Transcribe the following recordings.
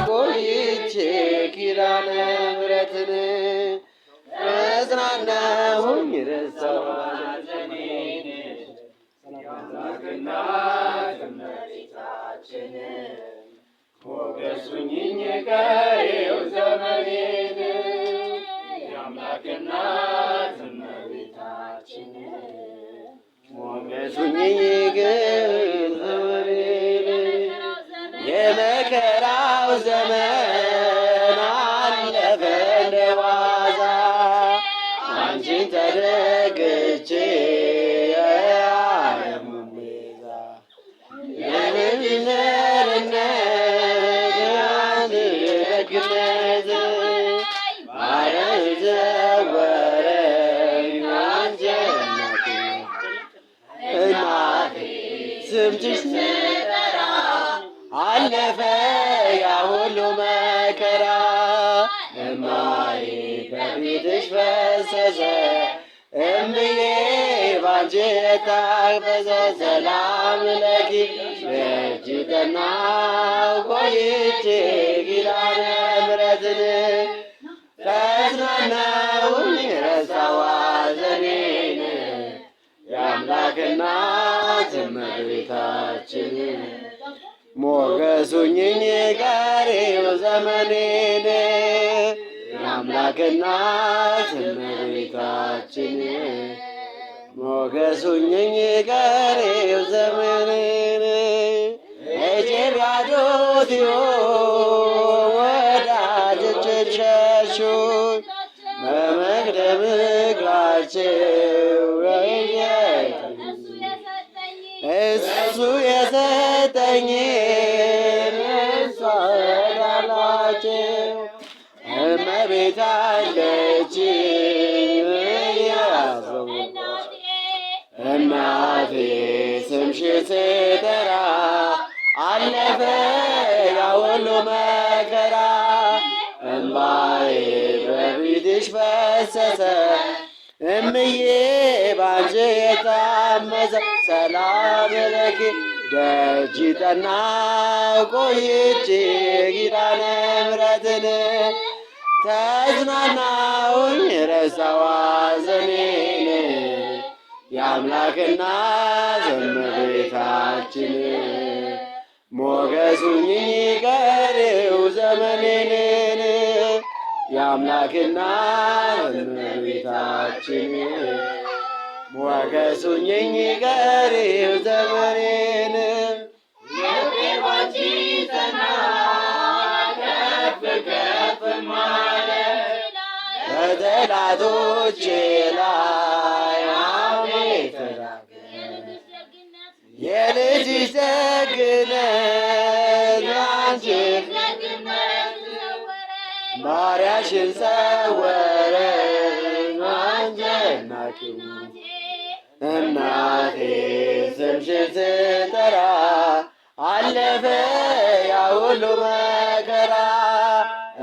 ቆይቼ ኪዳነ ምሕረትን እጽናናሁኝ ረሳሁ ሐዘኔን የአምላክ እመቤታችን ሞገሱኝኝ ቀሪው ዘመኔን የአምላክ እመቤታችን ሞገሱኝኝ ግን ዘመኔን የመከራው ዘመን አለፈ እንደዋዛ አንቺን ተደግቼ የዓለሙን ቤዛ የልጅነትነት ደግነት ባሕር ዘወረኝ አንቺ እናቴ ስምሽን ስጠራ አለፈ ያ ሁሉ መከራ እማዬ በፊትሽ ፈሰሰ እምዬ ባንቺ የታፈሰ ሰላም ለኪ ደጅ ጠናሁ ቆይቼ ኪዳነ ምሕረትን ተጽናናሁኝ ረሳሁ ሐዘኔን የአምላክ እናት እመቤታችን ሞገሱኝኝ ቀሪው ዘመኔን የአምላክ እናት እመቤታችን ሞገሱኝኝ ቀሪው ዘመኔን እጄ ባዶት ወዳጆቼን ሸሹኝ በመቅደም እግራቸው እሱ የሰጠኝን እሷ ወዳላቸው እመቤት አለችኝ ያዘውባቸው እናቴ ስምሽን ስጠራ አለፈ ያ ሁሉ መከራ እንባዬ በፊትሽ ፈሰሰ እምዬ ባንቺ የታመሰ ሰላም ለኪ ደጅ ጠናሁ ቆይቼ ኪዳነ ምሕረትን ተጽናናሁኝ ረሳሁ ሐዘኔን የአምላክ እናት እመቤታችን ሞገሱኝኝ ቀሪው ዘመኔን የአምላክ እናት እመቤታችን ሞገሱኝኝ ቀሪው ዘመኔን ልቤ ባንቺ ጸና ከፍ ከፍ ማለት በጠላቶቼ ላይ አሜን ተናገረ የልጅሽ ደግነት አንቺ ባሪያሽን ሰወረኝ አንጀናኪው እናቴ ስምሽን ስጠራ አለፈ ያ ሁሉ መከራ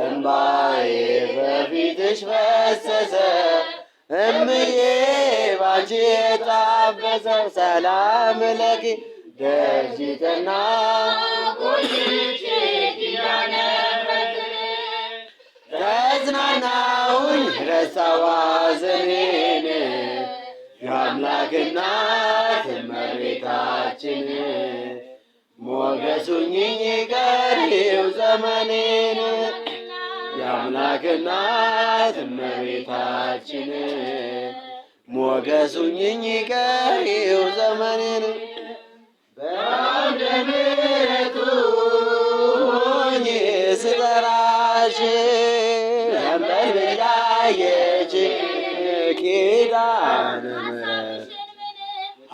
እንባዬ በፊትሽ ፈሰሰ እምዬ ባንቺ የታፈሰ ሰላም ለኪ ደጅ ጠናሁ ቆይቼ ኪዳነ ተጽናናሁኝ ረሳሁ ሐዘኔን የአምላክ እናት እመቤታችን ሞገሱኝኝ ቀሪው ዘመኔን የአምላክ እናት እመቤታችን ሞገሱኝኝ ቀሪው ዘመኔን በአውደ ምሕረቱ ሆኜ ስጠራሽ ዘንበል ብላየች ኪዳነ ምሕረት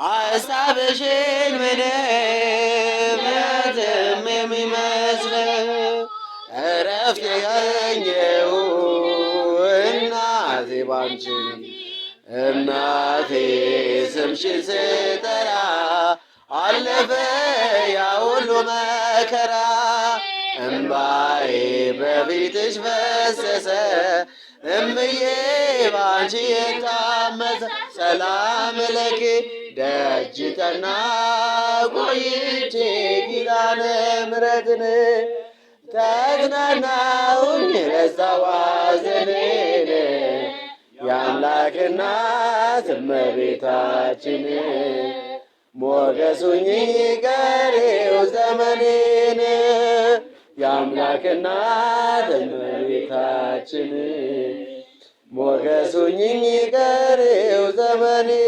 ሐሳብሽን ምንም የሚመስለው እረፍት ያገኘሁ እናቴ ባንቺ እናቴ ስምሽን ስጠራ አለፈ ያ ሁሉ መከራ እንባዬ በፊትሽ ፈሰሰ እምዬ ባንቺ የታመሰ ሰላም ለኪ ደጅ ጠና ቆይቼ ኪዳነ ምሕረትን ተጽናናሁኝ ረሳሁ ሐዘኔን የአምላክ እናት እመቤታችን ሞገስ ሁኚኝ ቀሪው ዘመኔን የአምላክ እናት እመቤታችን ሞገስ ሁኚኝ ቀሪው ዘመኔን